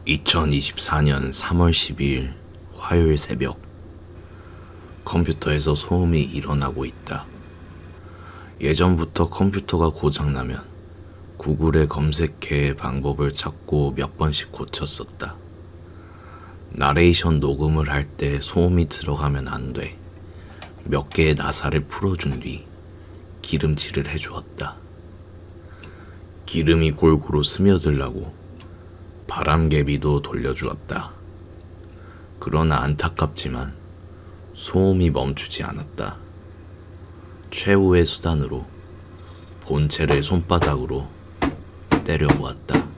2024년 3월 12일 화요일 새벽, 컴퓨터에서 소음이 일어나고 있다. 예전부터 컴퓨터가 고장나면 구글에 검색해 방법을 찾고 몇 번씩 고쳤었다. 나레이션 녹음을 할 때 소음이 들어가면 안 돼. 몇 개의 나사를 풀어준 뒤 기름칠을 해주었다. 기름이 골고루 스며들라고 바람개비도 돌려주었다. 그러나 안타깝지만 소음이 멈추지 않았다. 최후의 수단으로 본체를 손바닥으로 때려보았다.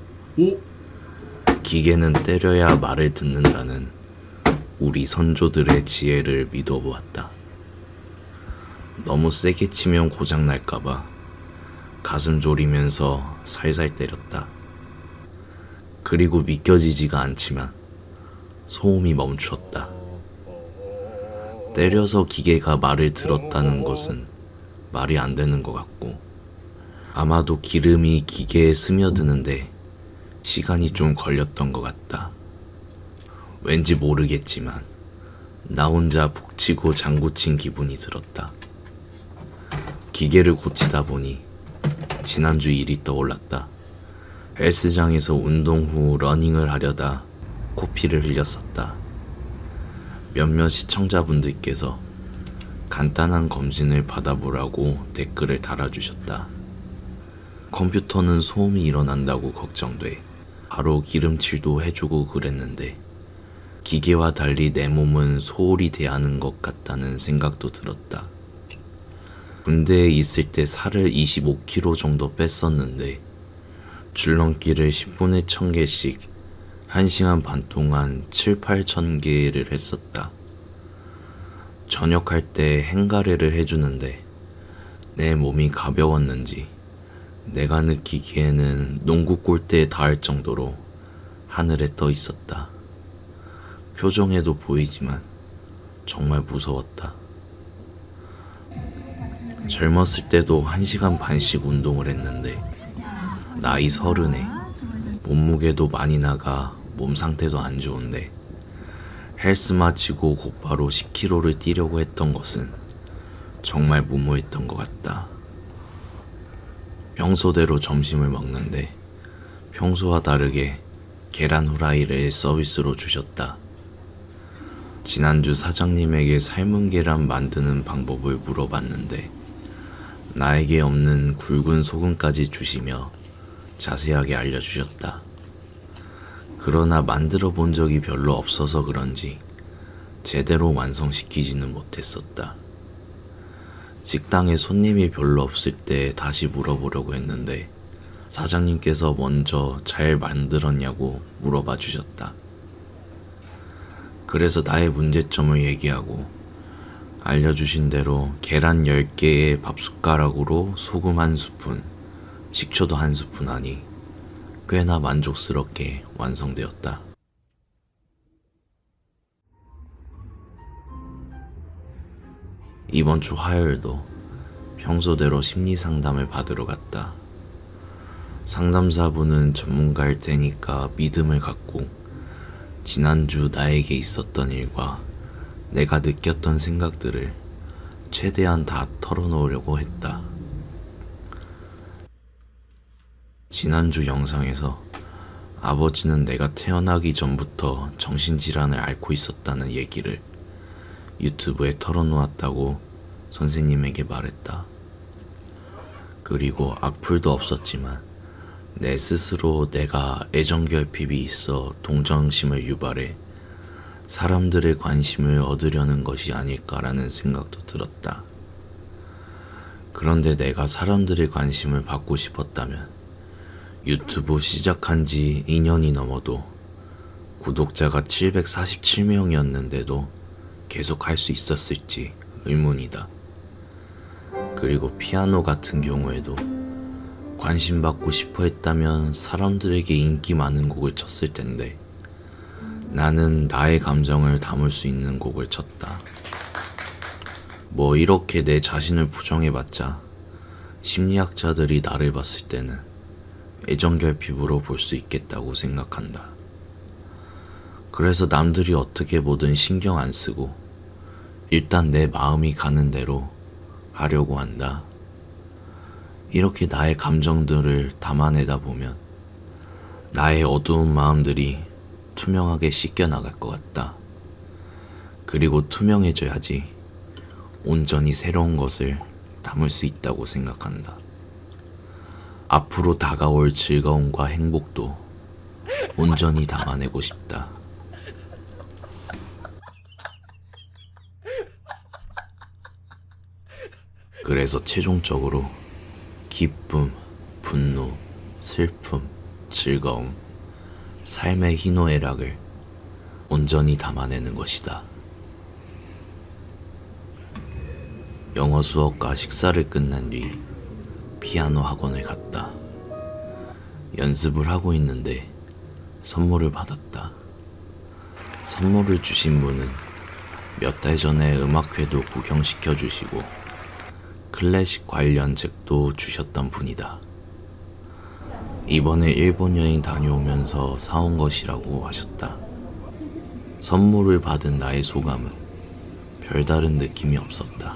기계는 때려야 말을 듣는다는 우리 선조들의 지혜를 믿어보았다. 너무 세게 치면 고장날까봐 가슴 졸이면서 살살 때렸다. 그리고 믿겨지지가 않지만 소음이 멈추었다. 때려서 기계가 말을 들었다는 것은 말이 안 되는 것 같고, 아마도 기름이 기계에 스며드는데 시간이 좀 걸렸던 것 같다. 왠지 모르겠지만 나 혼자 북치고 장구친 기분이 들었다. 기계를 고치다 보니 지난주 일이 떠올랐다. 헬스장에서 운동 후 러닝을 하려다 코피를 흘렸었다. 몇몇 시청자분들께서 간단한 검진을 받아보라고 댓글을 달아주셨다. 컴퓨터는 소음이 일어난다고 걱정돼 바로 기름칠도 해주고 그랬는데, 기계와 달리 내 몸은 소홀히 대하는 것 같다는 생각도 들었다. 군대에 있을 때 살을 25kg 정도 뺐었는데 줄넘기를 10분에 1000개씩 1시간 반 동안 7-8,000개를 했었다. 저녁할 때 행가래를 해주는데 내 몸이 가벼웠는지 내가 느끼기에는 농구 골대에 닿을 정도로 하늘에 떠 있었다. 표정에도 보이지만 정말 무서웠다. 젊었을 때도 1시간 반씩 운동을 했는데 나이 30에 몸무게도 많이 나가 몸 상태도 안 좋은데 헬스 마치고 곧바로 10kg를 뛰려고 했던 것은 정말 무모했던 것 같다. 평소대로 점심을 먹는데 평소와 다르게 계란 후라이를 서비스로 주셨다. 지난주 사장님에게 삶은 계란 만드는 방법을 물어봤는데 나에게 없는 굵은 소금까지 주시며 자세하게 알려주셨다. 그러나 만들어 본 적이 별로 없어서 그런지 제대로 완성시키지는 못했었다. 식당에 손님이 별로 없을 때 다시 물어보려고 했는데 사장님께서 먼저 잘 만들었냐고 물어봐 주셨다. 그래서 나의 문제점을 얘기하고 알려주신 대로 계란 10개에 밥숟가락으로 소금 1스푼, 식초도 1스푼 하니 꽤나 만족스럽게 완성되었다. 이번 주 화요일도 평소대로 심리상담을 받으러 갔다. 상담사분은 전문가일 테니까 믿음을 갖고 지난주 나에게 있었던 일과 내가 느꼈던 생각들을 최대한 다 털어놓으려고 했다. 지난주 영상에서 아버지는 내가 태어나기 전부터 정신질환을 앓고 있었다는 얘기를 유튜브에 털어놓았다고 선생님에게 말했다. 그리고 악플도 없었지만 내 스스로 내가 애정결핍이 있어 동정심을 유발해 사람들의 관심을 얻으려는 것이 아닐까라는 생각도 들었다. 그런데 내가 사람들의 관심을 받고 싶었다면 유튜브 시작한 지 2년이 넘어도 구독자가 747명이었는데도 계속 할 수 있었을지 의문이다. 그리고 피아노 같은 경우에도 관심 받고 싶어 했다면 사람들에게 인기 많은 곡을 쳤을 텐데 나는 나의 감정을 담을 수 있는 곡을 쳤다. 뭐 이렇게 내 자신을 부정해봤자 심리학자들이 나를 봤을 때는 애정결핍으로 볼 수 있겠다고 생각한다. 그래서 남들이 어떻게 보든 신경 안 쓰고 일단 내 마음이 가는 대로 하려고 한다. 이렇게 나의 감정들을 담아내다 보면 나의 어두운 마음들이 투명하게 씻겨 나갈 것 같다. 그리고 투명해져야지 온전히 새로운 것을 담을 수 있다고 생각한다. 앞으로 다가올 즐거움과 행복도 온전히 담아내고 싶다. 그래서 최종적으로 기쁨, 분노, 슬픔, 즐거움, 삶의 희노애락을 온전히 담아내는 것이다. 영어 수업과 식사를 끝난 뒤 피아노 학원을 갔다. 연습을 하고 있는데 선물을 받았다. 선물을 주신 분은 몇 달 전에 음악회도 구경시켜 주시고 클래식 관련 책도 주셨던 분이다. 이번에 일본 여행 다녀오면서 사온 것이라고 하셨다. 선물을 받은 나의 소감은 별다른 느낌이 없었다.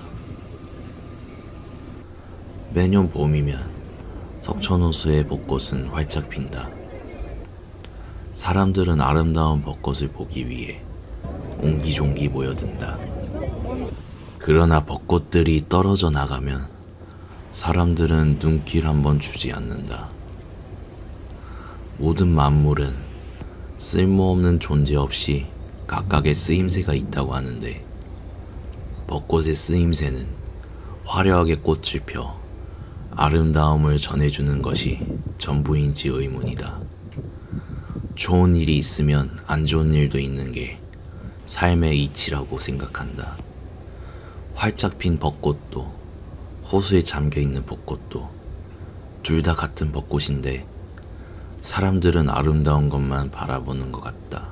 매년 봄이면 석촌호수의 벚꽃은 활짝 핀다. 사람들은 아름다운 벚꽃을 보기 위해 옹기종기 모여든다. 그러나 벚꽃들이 떨어져 나가면 사람들은 눈길 한번 주지 않는다. 모든 만물은 쓸모없는 존재 없이 각각의 쓰임새가 있다고 하는데 벚꽃의 쓰임새는 화려하게 꽃을 펴 아름다움을 전해주는 것이 전부인지 의문이다. 좋은 일이 있으면 안 좋은 일도 있는 게 삶의 이치라고 생각한다. 활짝 핀 벚꽃도 호수에 잠겨있는 벚꽃도 둘 다 같은 벚꽃인데 사람들은 아름다운 것만 바라보는 것 같다.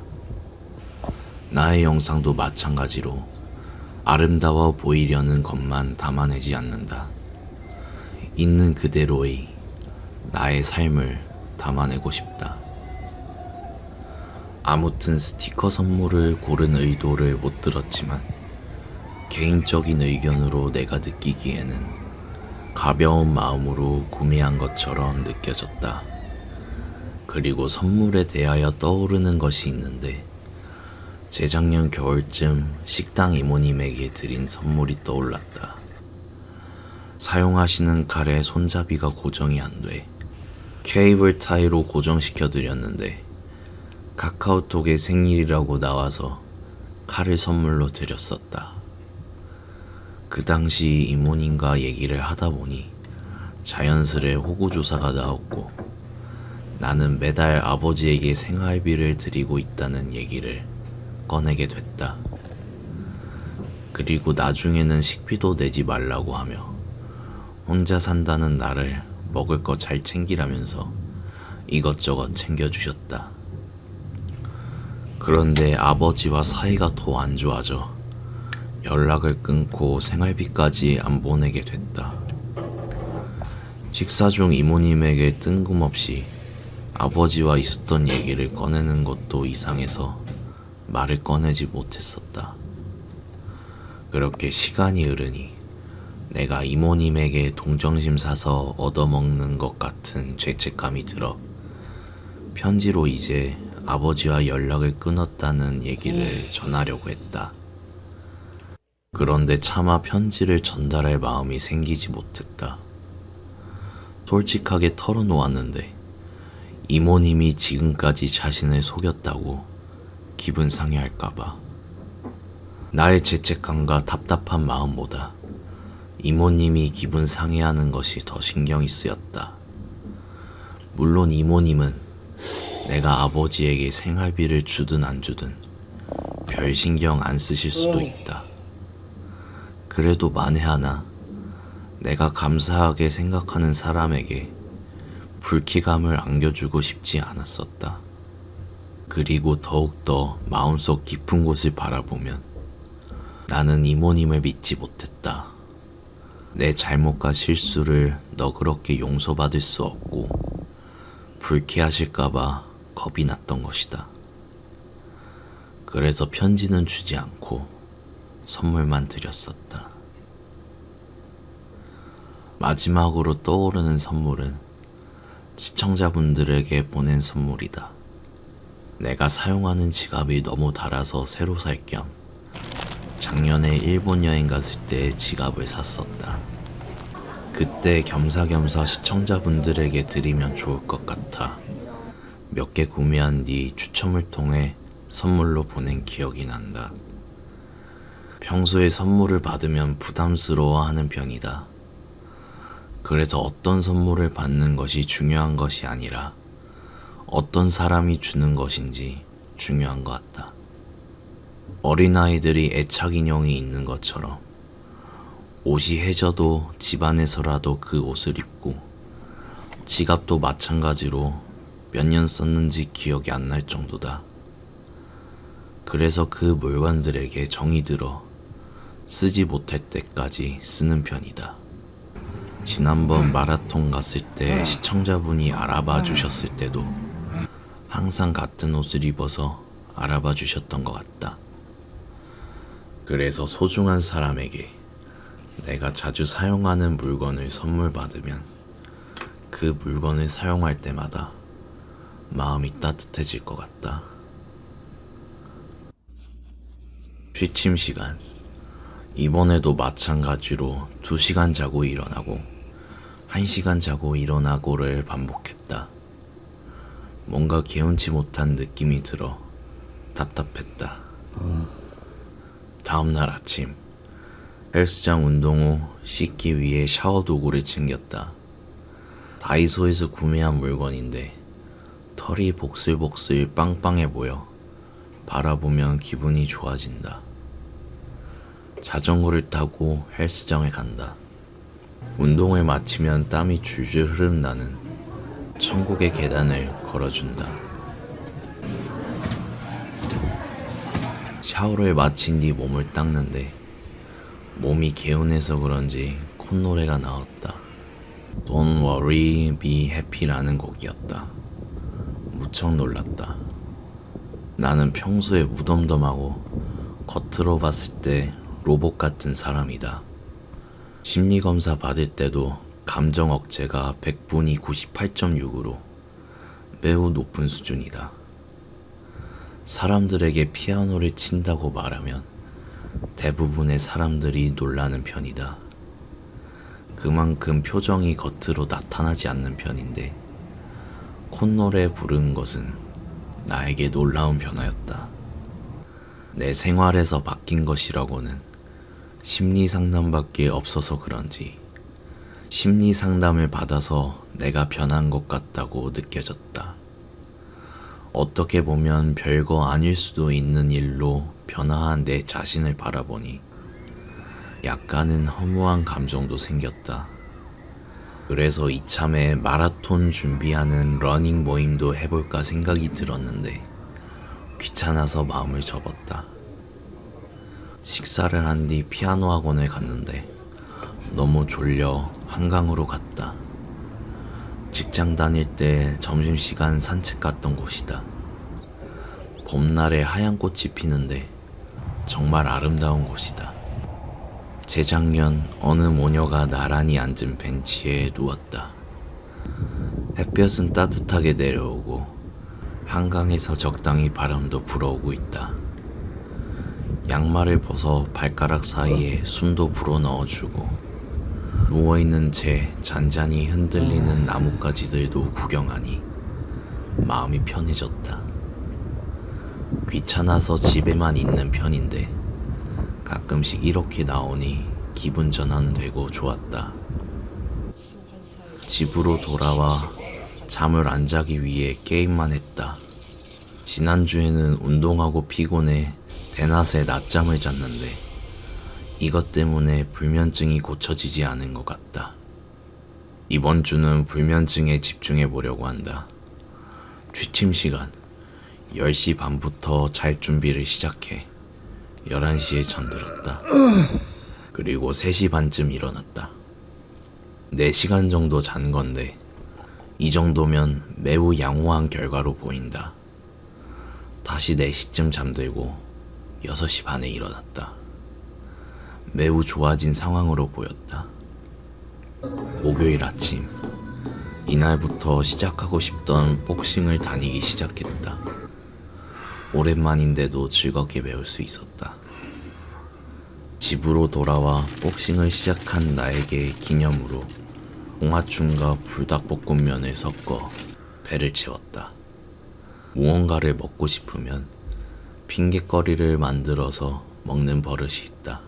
나의 영상도 마찬가지로 아름다워 보이려는 것만 담아내지 않는다. 있는 그대로의 나의 삶을 담아내고 싶다. 아무튼 스티커 선물을 고른 의도를 못 들었지만 개인적인 의견으로 내가 느끼기에는 가벼운 마음으로 구매한 것처럼 느껴졌다. 그리고 선물에 대하여 떠오르는 것이 있는데 재작년 겨울쯤 식당 이모님에게 드린 선물이 떠올랐다. 사용하시는 칼에 손잡이가 고정이 안 돼 케이블 타이로 고정시켜 드렸는데 카카오톡에 생일이라고 나와서 칼을 선물로 드렸었다. 그 당시 이모님과 얘기를 하다 보니 자연스레 호구조사가 나왔고 나는 매달 아버지에게 생활비를 드리고 있다는 얘기를 꺼내게 됐다. 그리고 나중에는 식비도 내지 말라고 하며 혼자 산다는 나를 먹을 거 잘 챙기라면서 이것저것 챙겨주셨다. 그런데 아버지와 사이가 더 안 좋아져 연락을 끊고 생활비까지 안 보내게 됐다. 식사 중 이모님에게 뜬금없이 아버지와 있었던 얘기를 꺼내는 것도 이상해서 말을 꺼내지 못했었다. 그렇게 시간이 흐르니 내가 이모님에게 동정심 사서 얻어먹는 것 같은 죄책감이 들어 편지로 이제 아버지와 연락을 끊었다는 얘기를 전하려고 했다. 그런데 차마 편지를 전달할 마음이 생기지 못했다. 솔직하게 털어놓았는데 이모님이 지금까지 자신을 속였다고 기분 상해할까봐. 나의 죄책감과 답답한 마음보다 이모님이 기분 상해하는 것이 더 신경이 쓰였다. 물론 이모님은 내가 아버지에게 생활비를 주든 안 주든 별 신경 안 쓰실 수도 있다. 그래도 만에 하나 내가 감사하게 생각하는 사람에게 불쾌감을 안겨주고 싶지 않았었다. 그리고 더욱더 마음속 깊은 곳을 바라보면 나는 이모님을 믿지 못했다. 내 잘못과 실수를 너그럽게 용서받을 수 없고 불쾌하실까봐 겁이 났던 것이다. 그래서 편지는 주지 않고 선물만 드렸었다. 마지막으로 떠오르는 선물은 시청자분들에게 보낸 선물이다. 내가 사용하는 지갑이 너무 닳아서 새로 살 겸 작년에 일본 여행 갔을 때 지갑을 샀었다. 그때 겸사겸사 시청자분들에게 드리면 좋을 것 같아 몇 개 구매한 뒤 추첨을 통해 선물로 보낸 기억이 난다. 평소에 선물을 받으면 부담스러워하는 편이다. 그래서 어떤 선물을 받는 것이 중요한 것이 아니라 어떤 사람이 주는 것인지 중요한 것 같다. 어린아이들이 애착 인형이 있는 것처럼 옷이 해져도 집안에서라도 그 옷을 입고 지갑도 마찬가지로 몇 년 썼는지 기억이 안 날 정도다. 그래서 그 물건들에게 정이 들어 쓰지 못할 때까지 쓰는 편이다. 지난번 마라톤 갔을 때 시청자분이 알아봐 주셨을 때도 항상 같은 옷을 입어서 알아봐 주셨던 것 같다. 그래서 소중한 사람에게 내가 자주 사용하는 물건을 선물 받으면 그 물건을 사용할 때마다 마음이 따뜻해질 것 같다. 취침 시간. 이번에도 마찬가지로 2시간 자고 일어나고 1시간 자고 일어나고를 반복했다. 뭔가 개운치 못한 느낌이 들어 답답했다. 다음날 아침 헬스장 운동 후 씻기 위해 샤워 도구를 챙겼다. 다이소에서 구매한 물건인데 털이 복슬복슬 빵빵해 보여 바라보면 기분이 좋아진다. 자전거를 타고 헬스장에 간다. 운동을 마치면 땀이 줄줄 흐른다는 천국의 계단을 걸어준다. 샤워를 마친 뒤 몸을 닦는데 몸이 개운해서 그런지 콧노래가 나왔다. Don't worry, be happy라는 곡이었다. 무척 놀랐다. 나는 평소에 무덤덤하고 겉으로 봤을 때 로봇 같은 사람이다. 심리검사 받을 때도 감정 억제가 100분이 98.6으로 매우 높은 수준이다. 사람들에게 피아노를 친다고 말하면 대부분의 사람들이 놀라는 편이다. 그만큼 표정이 겉으로 나타나지 않는 편인데 콧노래 부르는 것은 나에게 놀라운 변화였다. 내 생활에서 바뀐 것이라고는 심리 상담밖에 없어서 그런지 심리 상담을 받아서 내가 변한 것 같다고 느껴졌다. 어떻게 보면 별거 아닐 수도 있는 일로 변화한 내 자신을 바라보니 약간은 허무한 감정도 생겼다. 그래서 이참에 마라톤 준비하는 러닝 모임도 해볼까 생각이 들었는데 귀찮아서 마음을 접었다. 식사를 한 뒤 피아노 학원을 갔는데 너무 졸려 한강으로 갔다. 직장 다닐 때 점심시간 산책 갔던 곳이다. 봄날에 하얀 꽃이 피는데 정말 아름다운 곳이다. 재작년 어느 모녀가 나란히 앉은 벤치에 누웠다. 햇볕은 따뜻하게 내려오고 한강에서 적당히 바람도 불어오고 있다. 양말을 벗어 발가락 사이에 숨도 불어넣어주고 누워있는 채 잔잔히 흔들리는 나뭇가지들도 구경하니 마음이 편해졌다. 귀찮아서 집에만 있는 편인데 가끔씩 이렇게 나오니 기분 전환되고 좋았다. 집으로 돌아와 잠을 안 자기 위해 게임만 했다. 지난주에는 운동하고 피곤해 대낮에 낮잠을 잤는데 이것 때문에 불면증이 고쳐지지 않은 것 같다. 이번 주는 불면증에 집중해 보려고 한다. 취침 시간 10시 반부터 잘 준비를 시작해 11시에 잠들었다. 그리고 3시 반쯤 일어났다. 4시간 정도 잔 건데 이 정도면 매우 양호한 결과로 보인다. 다시 4시쯤 잠들고 6시 반에 일어났다. 매우 좋아진 상황으로 보였다. 목요일 아침, 이날부터 시작하고 싶던 복싱을 다니기 시작했다. 오랜만인데도 즐겁게 배울 수 있었다. 집으로 돌아와 복싱을 시작한 나에게 기념으로 홍화충과 불닭볶음면을 섞어 배를 채웠다. 무언가를 먹고 싶으면 핑곗거리를 만들어서 먹는 버릇이 있다.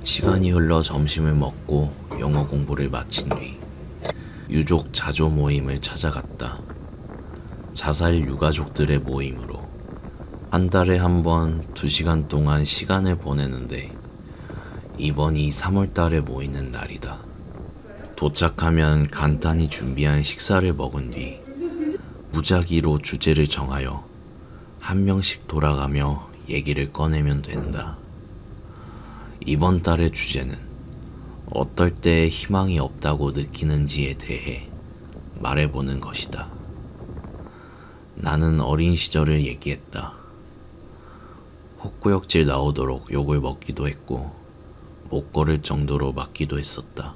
시간이 흘러 점심을 먹고 영어 공부를 마친 뒤 유족 자조 모임을 찾아갔다. 자살 유가족들의 모임으로 한 달에 한 번 2시간 동안 시간을 보내는데 이번이 3월 달에 모이는 날이다. 도착하면 간단히 준비한 식사를 먹은 뒤 무작위로 주제를 정하여 한 명씩 돌아가며 얘기를 꺼내면 된다. 이번 달의 주제는 어떨 때 희망이 없다고 느끼는지에 대해 말해보는 것이다. 나는 어린 시절을 얘기했다. 헛구역질 나오도록 욕을 먹기도 했고 못 걸을 정도로 맞기도 했었다.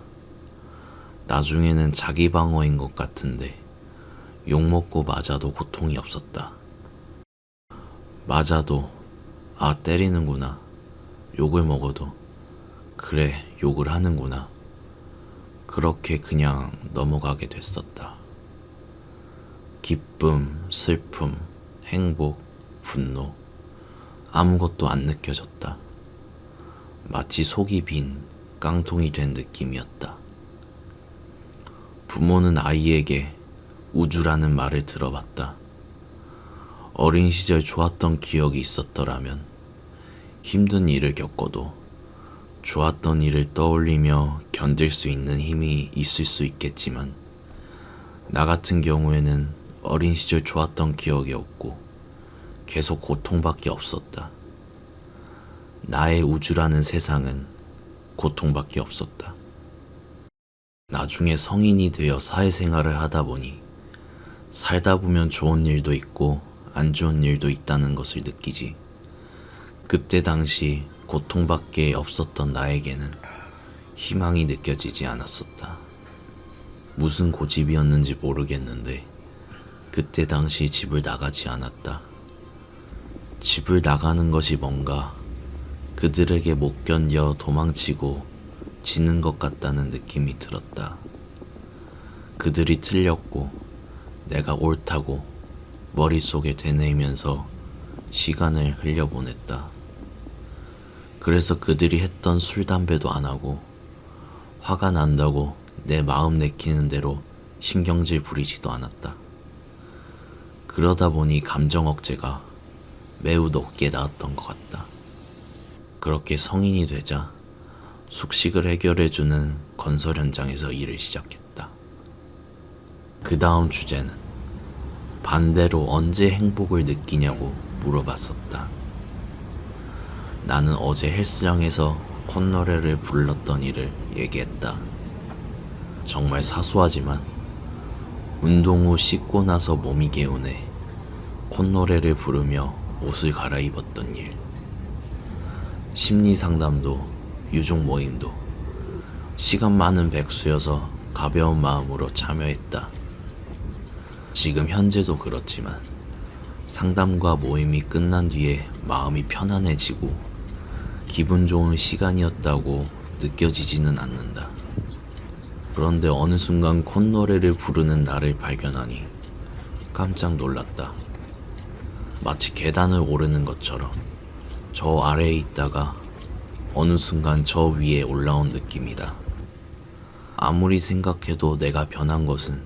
나중에는 자기 방어인 것 같은데 욕 먹고 맞아도 고통이 없었다. 맞아도 때리는구나. 욕을 먹어도 그래, 욕을 하는구나. 그렇게 그냥 넘어가게 됐었다. 기쁨, 슬픔, 행복, 분노, 아무것도 안 느껴졌다. 마치 속이 빈 깡통이 된 느낌이었다. 부모는 아이에게 우주라는 말을 들어봤다. 어린 시절 좋았던 기억이 있었더라면 힘든 일을 겪어도 좋았던 일을 떠올리며 견딜 수 있는 힘이 있을 수 있겠지만 나 같은 경우에는 어린 시절 좋았던 기억이 없고 계속 고통밖에 없었다. 나의 우주라는 세상은 고통밖에 없었다. 나중에 성인이 되어 사회생활을 하다 보니 살다 보면 좋은 일도 있고 안 좋은 일도 있다는 것을 느끼지. 그때 당시 고통밖에 없었던 나에게는 희망이 느껴지지 않았었다. 무슨 고집이었는지 모르겠는데 그때 당시 집을 나가지 않았다. 집을 나가는 것이 뭔가 그들에게 못 견뎌 도망치고 지는 것 같다는 느낌이 들었다. 그들이 틀렸고 내가 옳다고 머릿속에 되뇌이면서 시간을 흘려보냈다. 그래서 그들이 했던 술, 담배도 안 하고 화가 난다고 내 마음 내키는 대로 신경질 부리지도 않았다. 그러다 보니 감정 억제가 매우 높게 나왔던 것 같다. 그렇게 성인이 되자 숙식을 해결해주는 건설 현장에서 일을 시작했다. 그 다음 주제는 반대로 언제 행복을 느끼냐고 물어봤었다. 나는 어제 헬스장에서 콧노래를 불렀던 일을 얘기했다. 정말 사소하지만 운동 후 씻고 나서 몸이 개운해 콧노래를 부르며 옷을 갈아입었던 일. 심리상담도 유족 모임도 시간 많은 백수여서 가벼운 마음으로 참여했다. 지금 현재도 그렇지만 상담과 모임이 끝난 뒤에 마음이 편안해지고 기분 좋은 시간이었다고 느껴지지는 않는다. 그런데 어느 순간 콧노래를 부르는 나를 발견하니 깜짝 놀랐다. 마치 계단을 오르는 것처럼 저 아래에 있다가 어느 순간 저 위에 올라온 느낌이다. 아무리 생각해도 내가 변한 것은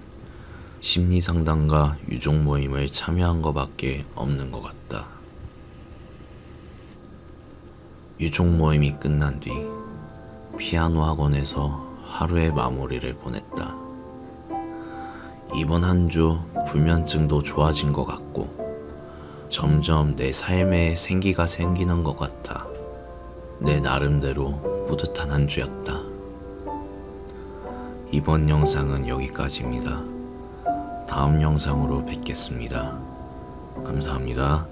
심리상담과 유족 모임을 참여한 것밖에 없는 것 같다. 유족 모임이 끝난 뒤 피아노 학원에서 하루의 마무리를 보냈다. 이번 한 주 불면증도 좋아진 것 같고 점점 내 삶에 생기가 생기는 것 같아 내 나름대로 뿌듯한 한 주였다. 이번 영상은 여기까지입니다. 다음 영상으로 뵙겠습니다. 감사합니다.